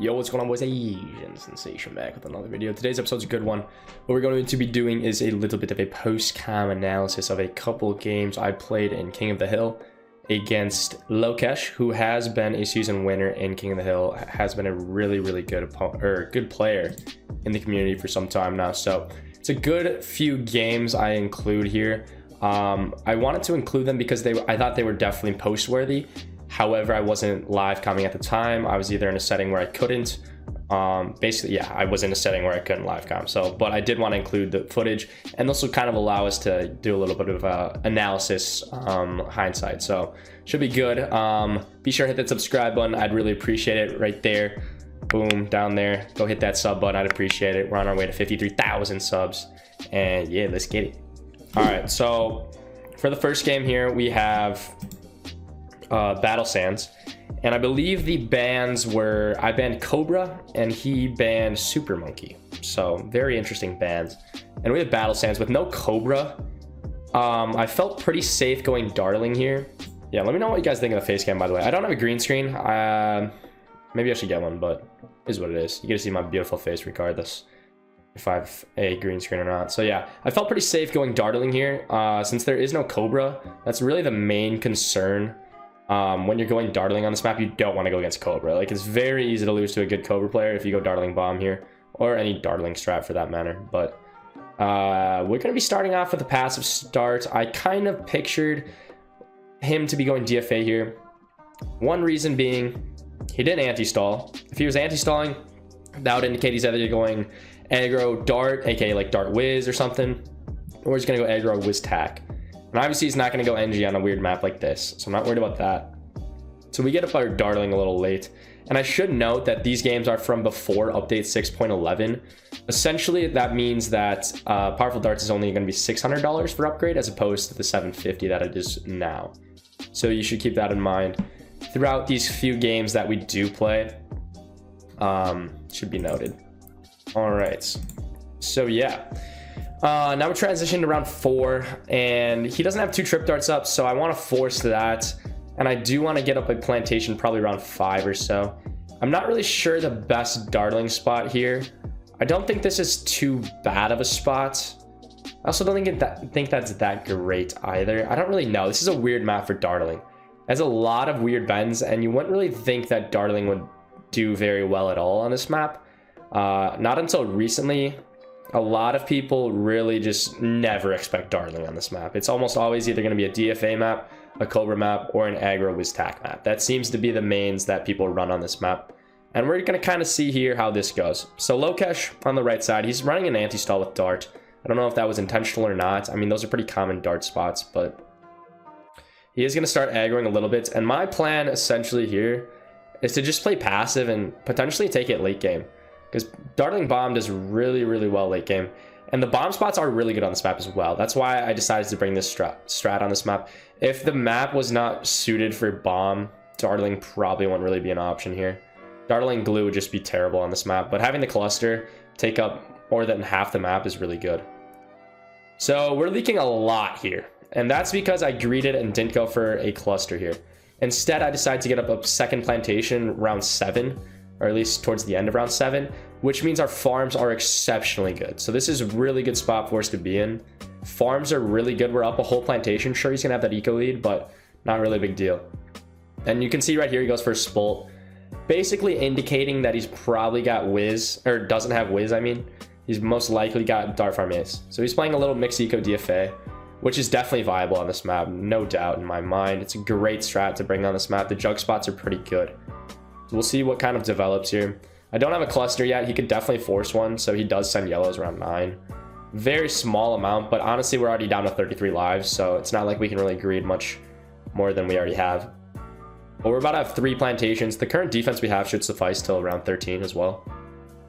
Yo, what's going on, boys? Asian Sensation back with another video. Today's episode's a good one. What we're going to be doing is a little bit of a post-cam analysis of a couple games I played in King of the Hill against Lokesh, who has been a season winner in King of the Hill, has been a really good good player in the community for some time now. So it's a good few games I include here. I wanted to include them because I thought they were definitely post-worthy. However, I wasn't live coming at the time. I was either in a setting where I couldn't. Basically, yeah, I was in a setting where I couldn't live com. So, but I did want to include the footage, and this will kind of allow us to do a little bit of analysis, hindsight. So, should be good. Be sure to hit that subscribe button. I'd really appreciate it right there. Boom, down there. Go hit that sub button. I'd appreciate it. We're on our way to 53,000 subs, and yeah, let's get it. All right, so for the first game here, we have Battle Sands, and I believe the bans were I banned Cobra and he banned Super Monkey, so very interesting bans. And we have Battle Sands with no Cobra. I felt pretty safe going Darling here. Yeah, let me know what you guys think of the face cam, by the way. I don't have a green screen. Maybe I should get one, but it is what it is. You get to see my beautiful face regardless if I have a green screen or not. So yeah, I felt pretty safe going Darling here. Since there is no Cobra, that's really the main concern. When you're going Dartling on this map, you don't want to go against Cobra. Like, it's very easy to lose to a good Cobra player if you go Dartling Bomb here, or any Dartling strat for that matter. But we're going to be starting off with a passive start. I kind of pictured him to be going DFA here. One reason being, he didn't anti-stall. If he was anti-stalling, that would indicate he's either going aggro Dart, aka like Dart Wiz or something, or he's going to go aggro Wiz Tack. And obviously he's not going to go NG on a weird map like this, so I'm not worried about that. So we get up our Dartling a little late. And I should note that these games are from before update 6.11. Essentially, that means that Powerful Darts is only going to be $600 for upgrade as opposed to the $750 that it is now. So you should keep that in mind throughout these few games that we do play. Should be noted. All right. So yeah. Now we're transitioning to round 4, and he doesn't have 2 trip darts up, so I want to force that, and I do want to get up a plantation probably around 5 or so. I'm not really sure the best Dartling spot here. I don't think this is too bad of a spot. I also don't think that's that great either. I don't really know. This is a weird map for Dartling. It has a lot of weird bends, and you wouldn't really think that Dartling would do very well at all on this map. Not until recently. A lot of people really just never expect Dartling on this map. It's almost always either going to be a DFA map, a Cobra map, or an aggro Wiz Tack map. That seems to be the mains that people run on this map. And we're going to kind of see here how this goes. So Lokesh on the right side, he's running an anti-stall with Dart. I don't know if that was intentional or not. I mean, those are pretty common Dart spots, but he is going to start aggroing a little bit. And my plan essentially here is to just play passive and potentially take it late game. Because Dartling Bomb does really well late game. And the bomb spots are really good on this map as well. That's why I decided to bring this strat on this map. If the map was not suited for bomb, Dartling probably wouldn't really be an option here. Dartling Glue would just be terrible on this map. But having the cluster take up more than half the map is really good. So we're leaking a lot here. And that's because I greeted and didn't go for a cluster here. Instead, I decided to get up a second plantation round 7. Or at least towards the end of round 7, which means our farms are exceptionally good. So this is a really good spot for us to be in. Farms are really good. We're up a whole plantation. Sure, he's gonna have that eco lead, but not really a big deal. And you can see right here, he goes for a Spolt, basically indicating that he's probably got Wiz, or doesn't have Wiz, I mean. He's most likely got Dart Farm Ace. So he's playing a little mixed eco DFA, which is definitely viable on this map, no doubt in my mind. It's a great strat to bring on this map. The jug spots are pretty good. We'll see what kind of develops here. I don't have a cluster yet. He could definitely force one, so he does send yellows around 9. Very small amount, but honestly, we're already down to 33 lives, so it's not like we can really greed much more than we already have. But we're about to have 3 plantations. The current defense we have should suffice till around 13 as well.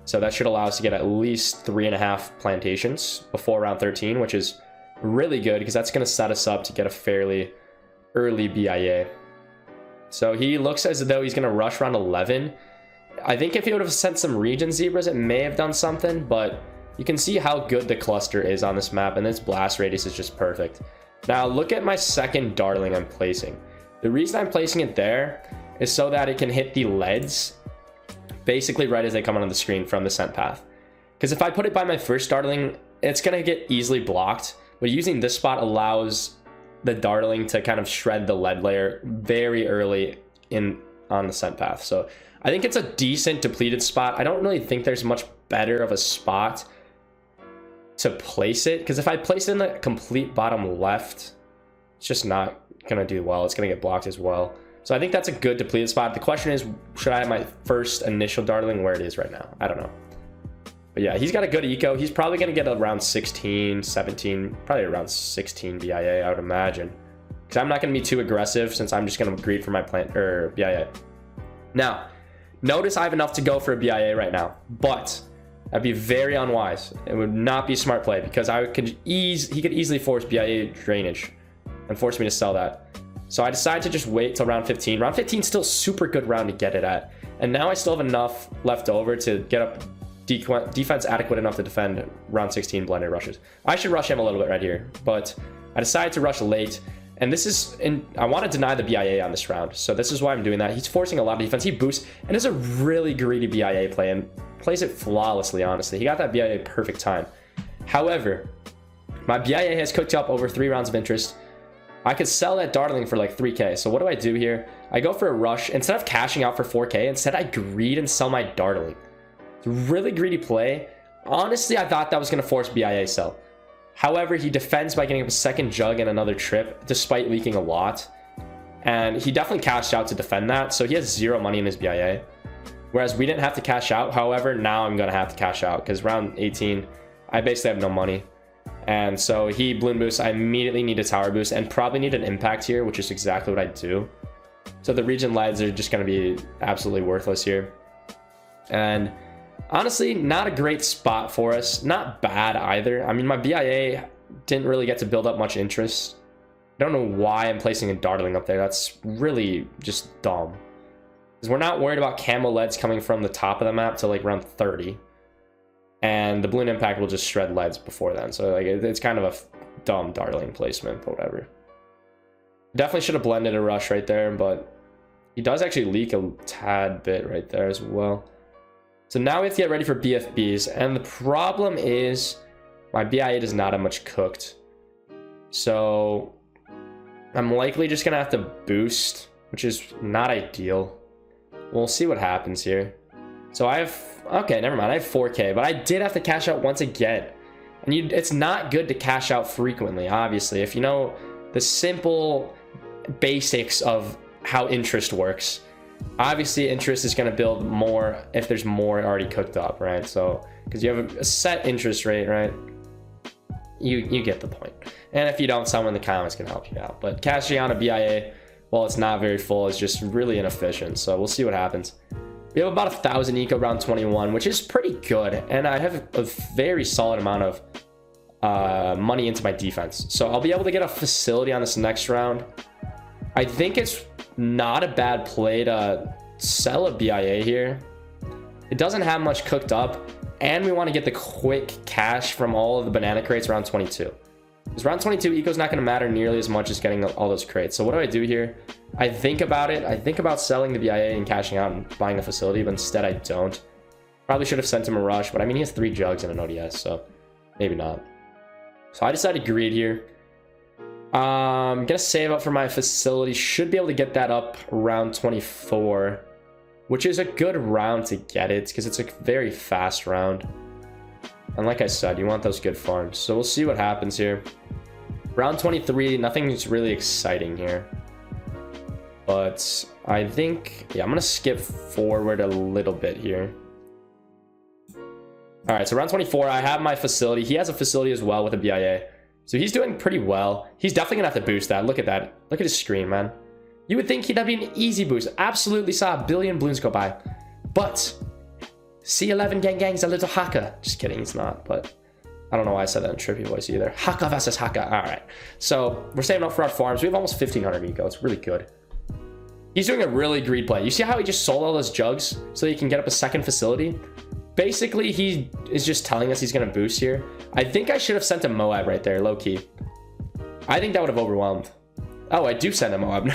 So that should allow us to get at least 3.5 plantations before round 13, which is really good because that's going to set us up to get a fairly early BIA. So he looks as though he's going to rush round 11. I think if he would have sent some region zebras, it may have done something, but you can see how good the cluster is on this map, and this blast radius is just perfect. Now look at my second Dartling I'm placing. The reason I'm placing it there is so that it can hit the leads basically right as they come onto the screen from the scent path. Because if I put it by my first dartling, it's going to get easily blocked. But using this spot allows the dartling to kind of shred the lead layer very early on the scent path. So I think it's a decent depleted spot. I don't really think there's much better of a spot to place it, because if I place it in the complete bottom left, it's just not gonna do well. It's gonna get blocked as well. So I think that's a good depleted spot. The question is, should I have my first initial dartling where it is right now? I don't know. But yeah, he's got a good eco. He's probably gonna get around 16, 17, probably around 16 BIA, I would imagine. Because I'm not gonna be too aggressive since I'm just gonna greed for my plant or BIA. Now, notice I have enough to go for a BIA right now, but that'd be very unwise. It would not be smart play because he could easily force BIA drainage and force me to sell that. So I decided to just wait till round 15. Round 15 is still super good round to get it at. And now I still have enough left over to get up defense adequate enough to defend round 16 blended rushes. I should rush him a little bit right here, but I decided to rush late. And this is, I want to deny the BIA on this round. So this is why I'm doing that. He's forcing a lot of defense. He boosts and is a really greedy BIA play and plays it flawlessly, honestly. He got that BIA perfect time. However, my BIA has cooked up over 3 rounds of interest. I could sell that dartling for like 3K. So what do I do here? I go for a rush. Instead of cashing out for 4K, instead I greed and sell my dartling. It's a really greedy play. Honestly, I thought that was going to force BIA sell. However, he defends by getting up a second jug and another trip, despite leaking a lot. And he definitely cashed out to defend that. So he has 0 money in his BIA. Whereas we didn't have to cash out. However, now I'm going to have to cash out because round 18, I basically have no money. And so he balloon boosts. I immediately need a tower boost and probably need an impact here, which is exactly what I do. So the regen leads are just going to be absolutely worthless here. And honestly, not a great spot for us. Not bad either. I mean, my BIA didn't really get to build up much interest. I don't know why I'm placing a dartling up there. That's really just dumb. Because we're not worried about camo leads coming from the top of the map to like round 30. And the balloon impact will just shred leads before then. So like it's kind of a dumb dartling placement, but whatever. Definitely should have blended a rush right there, but he does actually leak a tad bit right there as well. So now we have to get ready for BFBs. And the problem is my BIA does not have much cooked. So I'm likely just going to have to boost, which is not ideal. We'll see what happens here. So I have, okay, never mind. I have 4K, but I did have to cash out once again. And it's not good to cash out frequently, obviously. If you know the simple basics of how interest works, obviously interest is going to build more if there's more already cooked up, right? So because you have a set interest rate, right? You get the point. And if you don't, someone in the comments can help you out. But cashing out a BIA while it's not very full is just really inefficient. So we'll see what happens. We have about 1,000 eco round 21, which is pretty good. And I have a very solid amount of money into my defense. So I'll be able to get a facility on this next round. I think it's not a bad play to sell a BIA here. It doesn't have much cooked up. And we want to get the quick cash from all of the banana crates around 22. Because round 22, eco's not going to matter nearly as much as getting all those crates. So what do I do here? I think about it. I think about selling the BIA and cashing out and buying a facility, but instead I don't. Probably should have sent him a rush, but I mean, he has 3 jugs and an ODS, so maybe not. So I decided to greed here. I'm going to save up for my facility. Should be able to get that up around 24, which is a good round to get it because it's a very fast round. And like I said, you want those good farms. So we'll see what happens here. Round 23, nothing's really exciting here. But I think, yeah, I'm going to skip forward a little bit here. All right, so round 24, I have my facility. He has a facility as well with a BIA. So he's doing pretty well. He's definitely going to have to boost that. Look at that. Look at his screen, man. You would think that'd be an easy boost. Absolutely saw a billion balloons go by. But C11 Gang's a little hacker. Just kidding, he's not. But I don't know why I said that in trippy voice either. Hacker versus hacker. All right. So we're saving up for our farms. We have almost 1,500 eco. It's really good. He's doing a really greed play. You see how he just sold all those jugs so he can get up a second facility? Basically, he is just telling us he's going to boost here. I think I should have sent a Moab right there, low-key. I think that would have overwhelmed. Oh, I do send a Moab.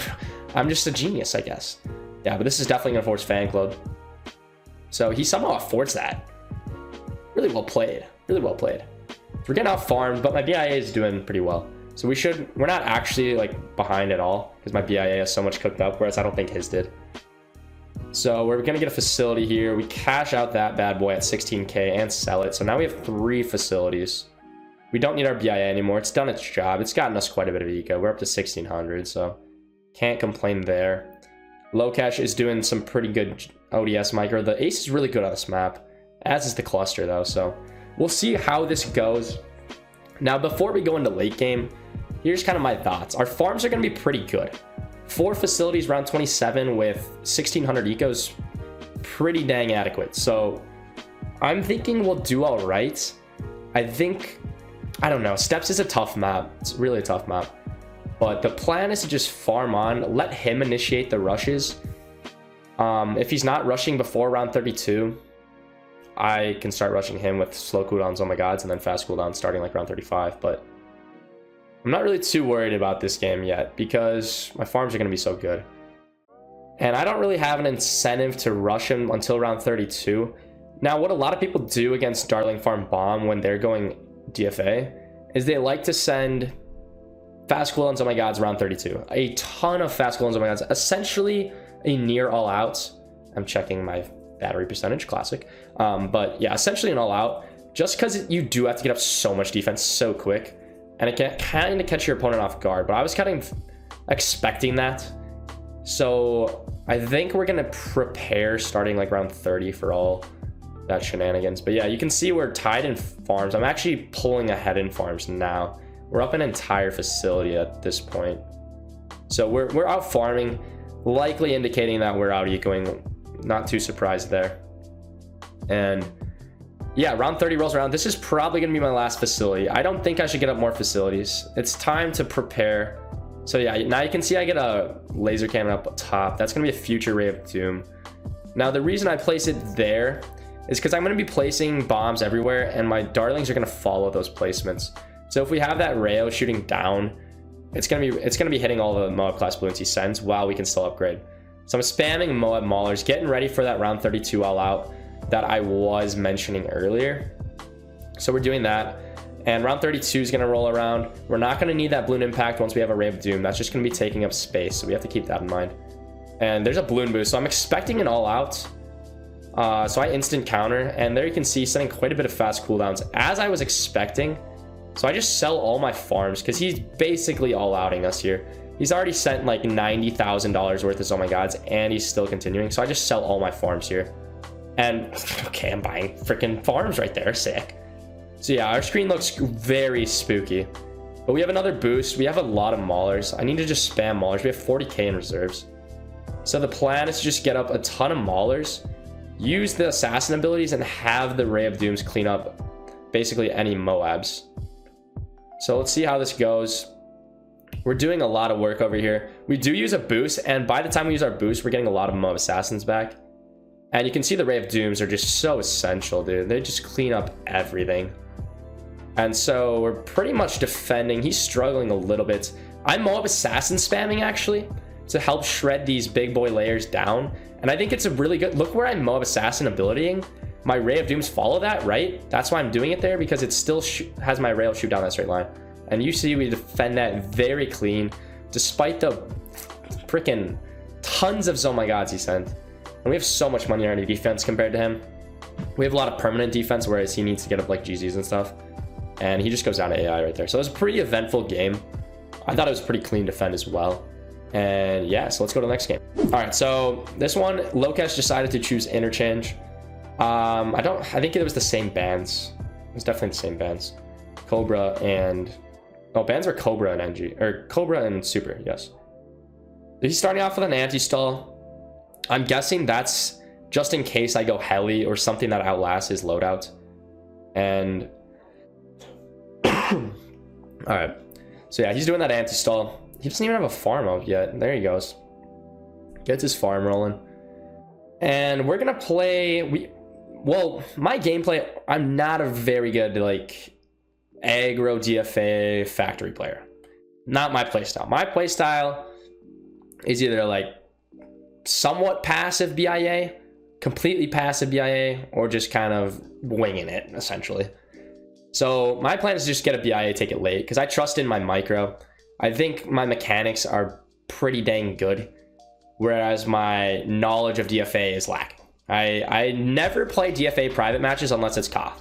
I'm just a genius, I guess. Yeah, but this is definitely going to force Fan Club. So he somehow affords that. Really well played. Really well played. We're getting out farmed, but my BIA is doing pretty well. So we're not actually like behind at all because my BIA has so much cooked up, whereas I don't think his did. So we're gonna get a facility here. We cash out that bad boy at 16K and sell it. So now we have 3 facilities. We don't need our BIA anymore. It's done its job. It's gotten us quite a bit of eco. We're up to 1600, so can't complain there. Locash is doing some pretty good ODS micro. The ace is really good on this map, as is the cluster though. So we'll see how this goes. Now, before we go into late game, here's kind of my thoughts. Our farms are going to be pretty good. 4 facilities, round 27 with 1600 ecos, pretty dang adequate. So I'm thinking we'll do all right. I don't know. Steps is a tough map. It's really a tough map. But the plan is to just farm on, let him initiate the rushes. If he's not rushing before round 32, I can start rushing him with slow cooldowns on my gods and then fast cooldowns starting like round 35. But I'm not really too worried about this game yet because my farms are going to be so good. And I don't really have an incentive to rush him until round 32. Now, what a lot of people do against Darling Farm Bomb when they're going DFA is they like to send fast cooldowns on my gods around 32. A ton of fast cooldowns on my gods. Essentially a near all out. I'm checking my battery percentage, classic. But yeah, essentially an all out. Just because you do have to get up so much defense so quick. And it can kind of catch your opponent off guard. But I was kind of expecting that. So I think we're going to prepare starting like round 30 for all that shenanigans. But yeah, you can see we're tied in farms. I'm actually pulling ahead in farms now. We're up an entire facility at this point. So we're out farming, likely indicating that we're out ecoing. Not too surprised there. And yeah, round 30 rolls around. This is probably going to be my last facility. I don't think I should get up more facilities. It's time to prepare. So yeah, now you can see I get a laser cannon up top. That's going to be a future Ray of Doom. Now the reason I place it there is because I'm going to be placing bombs everywhere and my darlings are going to follow those placements. So if we have that Rayo shooting down, it's going to be hitting all the Moab class balloons he sends while we can still upgrade. So I'm spamming Moab Maulers, getting ready for that round 32 all out that I was mentioning earlier. So we're doing that. And round 32 is going to roll around. We're not going to need that balloon impact once we have a Ray of Doom. That's just going to be taking up space. So we have to keep that in mind. And there's a balloon boost. So I'm expecting an all out. So I instant counter. And there you can see sending quite a bit of fast cooldowns as I was expecting. So I just sell all my farms because he's basically all outing us here. He's already sent like $90,000 worth of Oh My Gods and he's still continuing. So I just sell all my farms here. And okay, I'm buying freaking farms right there. Sick. So yeah, our screen looks very spooky. But we have another boost. We have a lot of Maulers. I need to just spam Maulers. We have 40k in reserves. So the plan is to just get up a ton of Maulers, use the assassin abilities, and have the Ray of Dooms clean up basically any Moabs. So let's see how this goes. We're doing a lot of work over here. We do use a boost, and by the time we use our boost, we're getting a lot of Moab Assassins back. And you can see the Ray of Dooms are just so essential, dude. They just clean up everything. And so we're pretty much defending. He's struggling a little bit. I'm Moab Assassin spamming, actually, to help shred these big boy layers down. And I think it's a really good... Look where I'm Moab Assassin abilitying. My Ray of Dooms follow that, right? That's why I'm doing it there, because it still has my rail shoot down that straight line. And you see we defend that very clean, despite the freaking tons of Oh My Gods he sent. And we have so much money in our defense compared to him. We have a lot of permanent defense, whereas he needs to get up like GZs and stuff. And he just goes down to AI right there. So it was a pretty eventful game. I thought it was pretty clean defend as well. And yeah, so let's go to the next game. All right, so this one, Lokesh decided to choose interchange. I think it was the same bands. It was definitely the same bands. Cobra and... Oh, bands were Cobra and NG. Or Cobra and Super, yes. He's starting off with an anti-stall. I'm guessing that's just in case I go heli or something that outlasts his loadout. And... Alright. So yeah, he's doing that anti-stall. He doesn't even have a farm up yet. There he goes. Gets his farm rolling. And we're going to play... Well, my gameplay, I'm not a very good, like, aggro DFA factory player. Not my playstyle. My playstyle is either, like, somewhat passive BIA completely passive BIA or just kind of winging it, essentially. So my plan is to just get a BIA, take it late, because I trust in my micro. I think my mechanics are pretty dang good, whereas my knowledge of DFA is lacking. I never play DFA private matches unless it's Koth.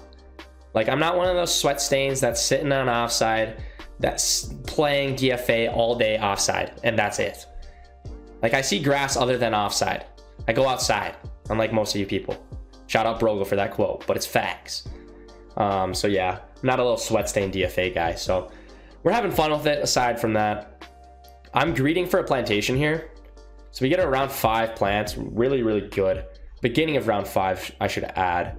Like, I'm not one of those sweat stains that's sitting on offside, that's playing DFA all day offside, and that's it. Like, I see grass other than offside. I go outside, unlike most of you people. Shout out Brogle for that quote, but it's facts. So yeah, I'm not a little sweat stain DFA guy, so we're having fun with it. Aside from that, I'm greeting for a plantation here. So we get around 5 plants, really, really good. Beginning of round 5, I should add.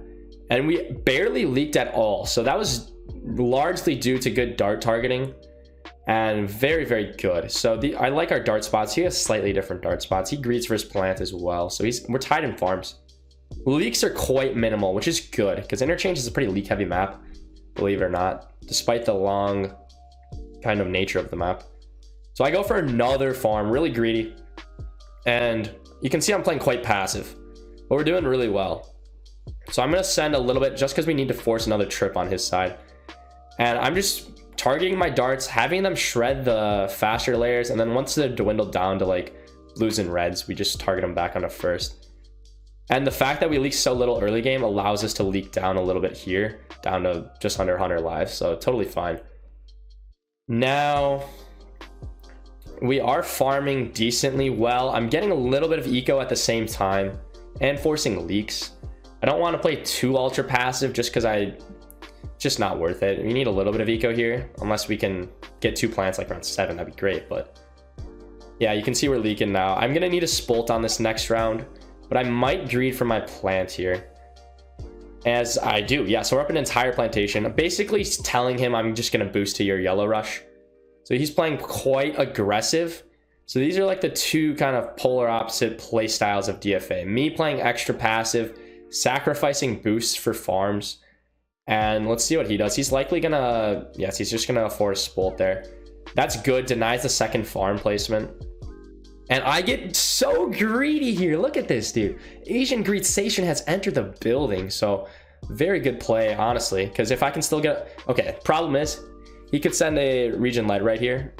And we barely leaked at all. So that was largely due to good dart targeting and very, very good. So I like our dart spots. He has slightly different dart spots. He greets for his plant as well. So we're tied in farms. Leaks are quite minimal, which is good because Interchange is a pretty leak heavy map, believe it or not, despite the long kind of nature of the map. So I go for another farm, really greedy. And you can see I'm playing quite passive, but we're doing really well. So I'm going to send a little bit just because we need to force another trip on his side. And I'm just targeting my darts, having them shred the faster layers. And then once they're dwindled down to like blues and reds, we just target them back on the first. And the fact that we leak so little early game allows us to leak down a little bit here, down to just under 100 lives. So totally fine. Now, we are farming decently well. I'm getting a little bit of eco at the same time and forcing leaks. I don't want to play too ultra passive just because just not worth it. We need a little bit of eco here, unless we can get 2 plants like round 7, that'd be great. But yeah, you can see we're leaking now. I'm gonna need a spolt on this next round, but I might greed for my plant here. As I do, yeah, so we're up an entire plantation. I'm basically telling him I'm just gonna boost to your yellow rush. So he's playing quite aggressive. So these are like the 2 kind of polar opposite play styles of DFA. Me playing extra passive, sacrificing boosts for farms. And let's see what he does. He's likely gonna, yes, he's just gonna afford a spolt there. That's good, denies the second farm placement. And I get so greedy here. Look at this, dude. Asian Greed Station has entered the building. So very good play, honestly. Because if I can still get, okay, problem is he could send a region lead right here.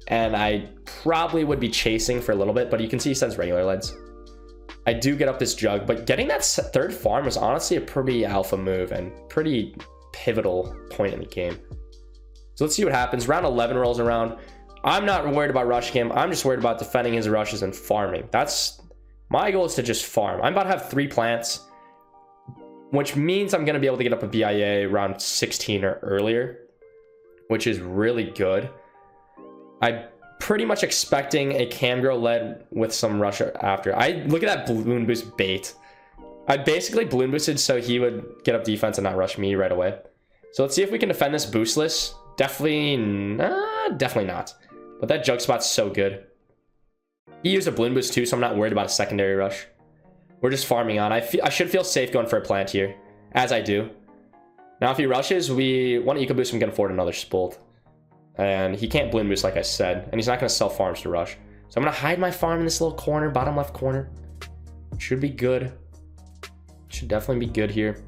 And I probably would be chasing for a little bit, but you can see he sends regular leads. I do get up this jug, but getting that 3rd farm was honestly a pretty alpha move and pretty pivotal point in the game. So let's see what happens. Round 11 rolls around. I'm not worried about rushing him. I'm just worried about defending his rushes and farming. That's my goal, is to just farm. I'm about to have 3 plants, which means I'm going to be able to get up a BIA around 16 or earlier, which is really good. I'm pretty much expecting a Camgrow led with some rush after. I look at that balloon boost bait. I basically balloon boosted so he would get up defense and not rush me right away. So let's see if we can defend this boostless. Definitely not. But that jug spot's so good. He used a balloon boost too, so I'm not worried about a secondary rush. We're just farming on. I should feel safe going for a plant here, as I do. Now if he rushes, we want to eco boost him, can afford another spolt. And he can't balloon boost, like I said. And he's not going to sell farms to rush. So I'm going to hide my farm in this little corner, bottom left corner. Should be good. Should definitely be good here.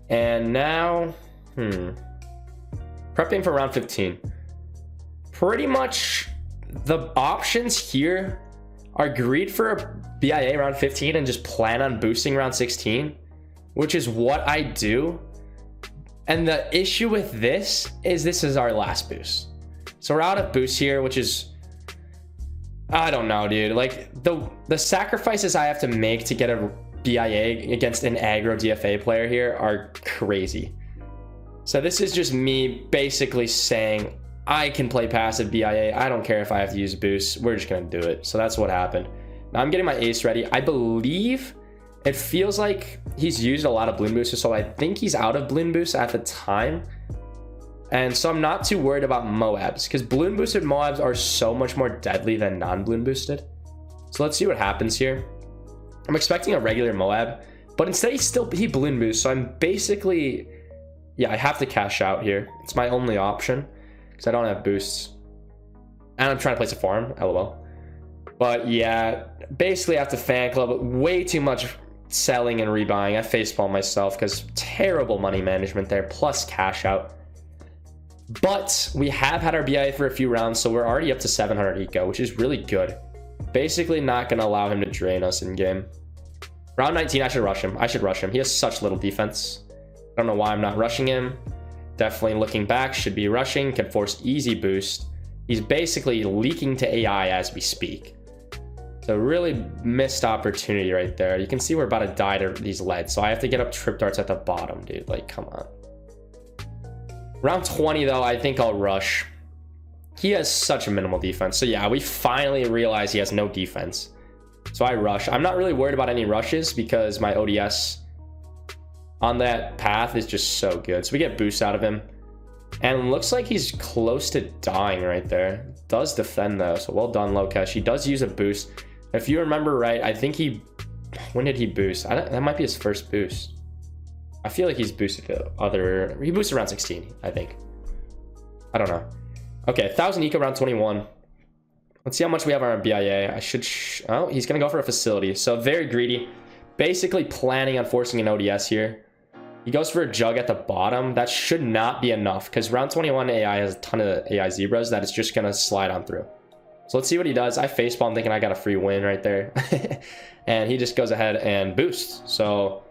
And now, prepping for round 15. Pretty much the options here are greed for a BIA round 15 and just plan on boosting round 16, which is what I do. And the issue with this is our last boost. So we're out of boost here, which is, I don't know, dude. Like the sacrifices I have to make to get a BIA against an aggro DFA player here are crazy. So this is just me basically saying, I can play passive BIA. I don't care if I have to use boost. We're just going to do it. So that's what happened. Now I'm getting my ace ready. I believe it feels like he's used a lot of balloon boosters. So I think he's out of balloon boost at the time. And so I'm not too worried about Moabs, because balloon boosted Moabs are so much more deadly than non-balloon boosted. So let's see what happens here. I'm expecting a regular Moab, but instead he balloon boosts. So I'm basically, yeah, I have to cash out here. It's my only option because I don't have boosts. And I'm trying to place a farm, lol. But yeah, basically I have to fan club way too much selling and rebuying. I facepalm myself because terrible money management there, plus cash out. But we have had our BIA for a few rounds, so we're already up to 700 eco, which is really good. Basically not going to allow him to drain us in game. Round 19, I should rush him. I should rush him. He has such little defense. I don't know why I'm not rushing him. Definitely looking back, should be rushing. Can force easy boost. He's basically leaking to AI as we speak. So really missed opportunity right there. You can see we're about to die to these leads. So I have to get up trip darts at the bottom, dude. Like, come on. Round 20, though, I think I'll rush. He has such a minimal defense. So yeah, we finally realize he has no defense. So I rush. I'm not really worried about any rushes because my ODS on that path is just so good. So we get boosts out of him. And looks like he's close to dying right there. Does defend though, so well done, Lokesh. He does use a boost. If you remember right, I think he... When did he boost? That might be his first boost. I feel like he's boosted to other... He boosted around 16, I think. I don't know. Okay, 1,000 eco round 21. Let's see how much we have on our BIA. I should... Oh, he's going to go for a facility. So very greedy. Basically planning on forcing an ODS here. He goes for a jug at the bottom. That should not be enough because round 21 AI has a ton of AI zebras that it's just going to slide on through. So let's see what he does. I facepalm thinking I got a free win right there. And he just goes ahead and boosts. So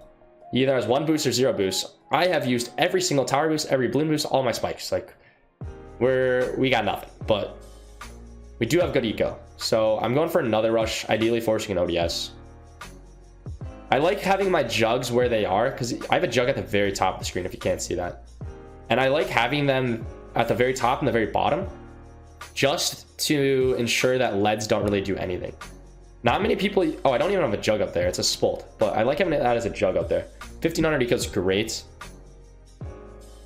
he either has 1 boost or 0 boost. I have used every single tower boost, every balloon boost, all my spikes. Like, we got nothing. But we do have good eco. So I'm going for another rush, ideally forcing an ODS. I like having my jugs where they are because I have a jug at the very top of the screen if you can't see that. And I like having them at the very top and the very bottom just to ensure that leads don't really do anything. Not many people... Oh, I don't even have a jug up there. It's a spolt. But I like having that as a jug up there. 1,500 eco is great.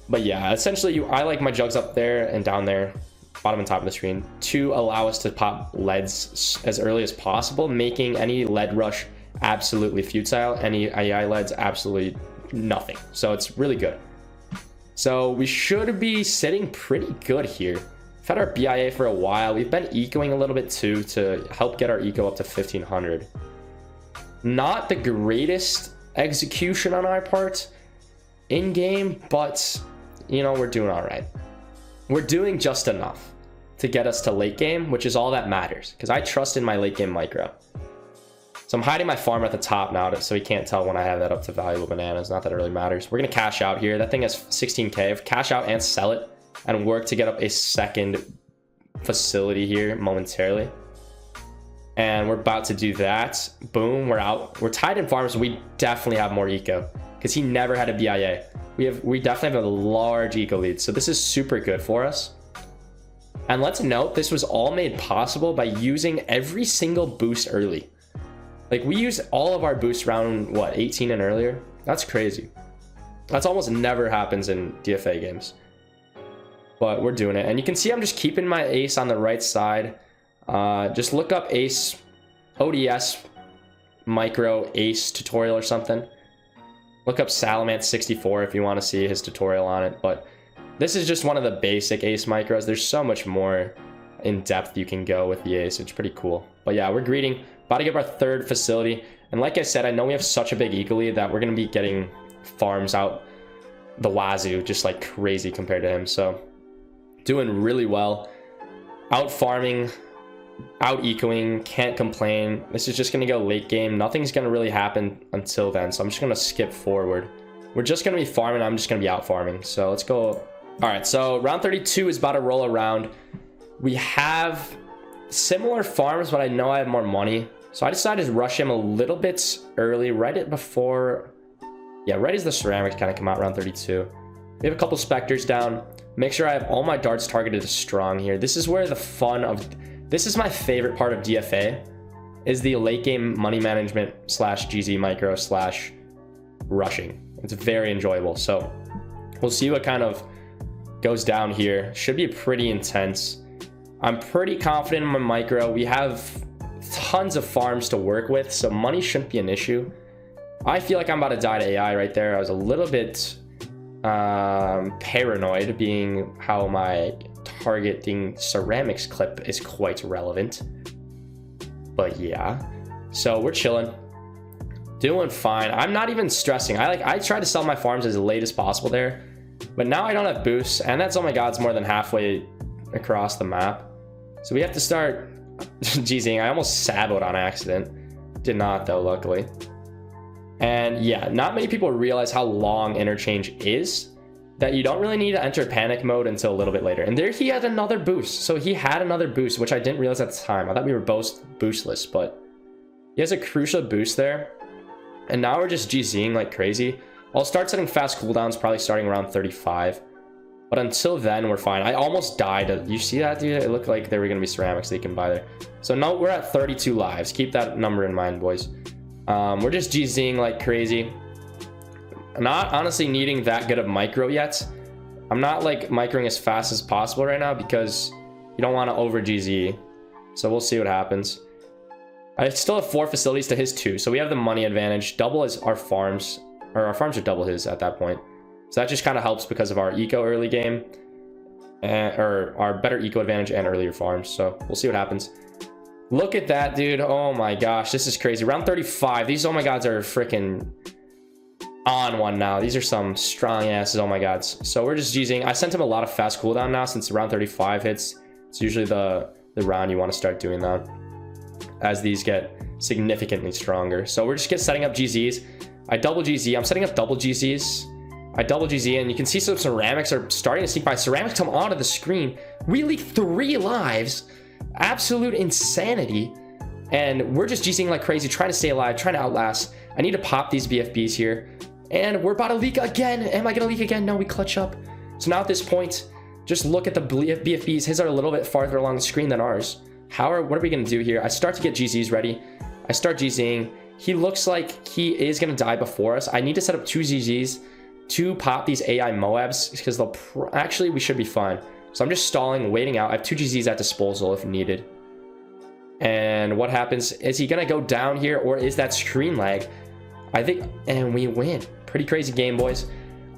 But yeah, essentially I like my jugs up there and down there, bottom and top of the screen, to allow us to pop leads as early as possible, making any lead rush absolutely futile, any AI leads absolutely nothing. So it's really good. So we should be sitting pretty good here. We've had our BIA for a while. We've been ecoing a little bit too to help get our eco up to 1,500. Not the greatest execution on our part in game, but you know, we're doing all right. We're doing just enough to get us to late game, which is all that matters because I trust in my late game micro. So I'm hiding my farm at the top now so he can't tell when I have that up to valuable bananas. Not that it really matters. We're going to cash out here. That thing has 16k. Cash out and sell it and work to get up a second facility here momentarily. And we're about to do that. Boom, we're out. We're tied in farms, so we definitely have more eco because he never had a BIA. We definitely have a large eco lead. So this is super good for us. And let's note, this was all made possible by using every single boost early. Like, we use all of our boosts round, what, 18 and earlier? That's crazy. That's almost never happens in DFA games. But we're doing it. And you can see I'm just keeping my ace on the right side. Just look up ace, ODS, micro ace tutorial or something. Look up Salamant64 if you want to see his tutorial on it. But this is just one of the basic ace micros. There's so much more in depth you can go with the ace. It's pretty cool. But yeah, we're greeting. About to get our third facility. And like I said, I know we have such a big eco lead that we're going to be getting farms out the wazoo just like crazy compared to him. So doing really well. Out farming, out ecoing, can't complain. This is just going to go late game. Nothing's going to really happen until then. So I'm just going to skip forward. We're just going to be farming. I'm just going to be out farming. So let's go. All right. So round 32 is about to roll around. We have similar farms, but I know I have more money. So I decided to rush him a little bit early, right before, yeah, right as the ceramics kind of come out around 32. We have a couple specters down. Make sure I have all my darts targeted to strong here. This is where the fun of, this is my favorite part of DFA, is the late game money management / GZ micro / rushing. It's very enjoyable. So we'll see what kind of goes down here. Should be pretty intense. I'm pretty confident in my micro. We have tons of farms to work with, so money shouldn't be an issue. I feel like I'm about to die to AI right there. I was a little bit paranoid, being how my targeting ceramics clip is quite relevant. But yeah, so we're chilling. Doing fine. I'm not even stressing. I try to sell my farms as late as possible there, but now I don't have boosts, and that's, oh my god, it's more than halfway across the map. So we have to start GZing. I almost saboed on accident. Did not though, luckily. And yeah, not many people realize how long interchange is, that you don't really need to enter panic mode until a little bit later. And there he had another boost. So he had another boost, which I didn't realize at the time. I thought we were both boostless, but he has a crucial boost there. And now we're just GZing like crazy. I'll start setting fast cooldowns, probably starting around 35. But until then, we're fine. I almost died. You see that, dude? It looked like there were going to be ceramics that you can buy there. So now we're at 32 lives. Keep that number in mind, boys. We're just GZing like crazy. I'm not honestly needing that good of micro yet. I'm not like microing as fast as possible right now because you don't want to over GZ. So we'll see what happens. I still have 4 facilities to his 2, so we have the money advantage. Double is our farms, or our farms are double his at that point. So that just kind of helps because of our eco early game, or our better eco advantage and earlier farms. So we'll see what happens. Look at that, dude. Oh my gosh, this is crazy. Round 35. These oh my gods are freaking on one now. These are some strong asses, oh my gods. So we're just using, I sent him a lot of fast cooldown now since round 35 hits. It's usually the round you want to start doing that as these get significantly stronger. So we're just setting up GZs. I double GZ. I'm setting up double GZs. I double GZ, and you can see some ceramics are starting to sneak by. Ceramics come onto the screen. We leak 3 lives. Absolute insanity. And we're just GZing like crazy, trying to stay alive, trying to outlast. I need to pop these BFBs here. And we're about to leak again. Am I going to leak again? No, we clutch up. So now at this point, just look at the BFBs. His are a little bit farther along the screen than ours. What are we going to do here? I start to get GZs ready. I start GZing. He looks like he is going to die before us. I need to set up 2 GZs to pop these AI Moabs because they'll actually, we should be fine. So I'm just stalling, waiting out. I have 2 GZs at disposal if needed. And what happens? Is he going to go down here, or is that screen lag? I think, and we win. Pretty crazy game, boys.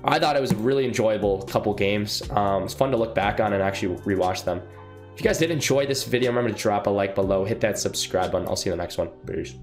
I thought it was a really enjoyable couple games. It's fun to look back on and actually rewatch them. If you guys did enjoy this video, remember to drop a like below, hit that subscribe button. I'll see you in the next one. Peace.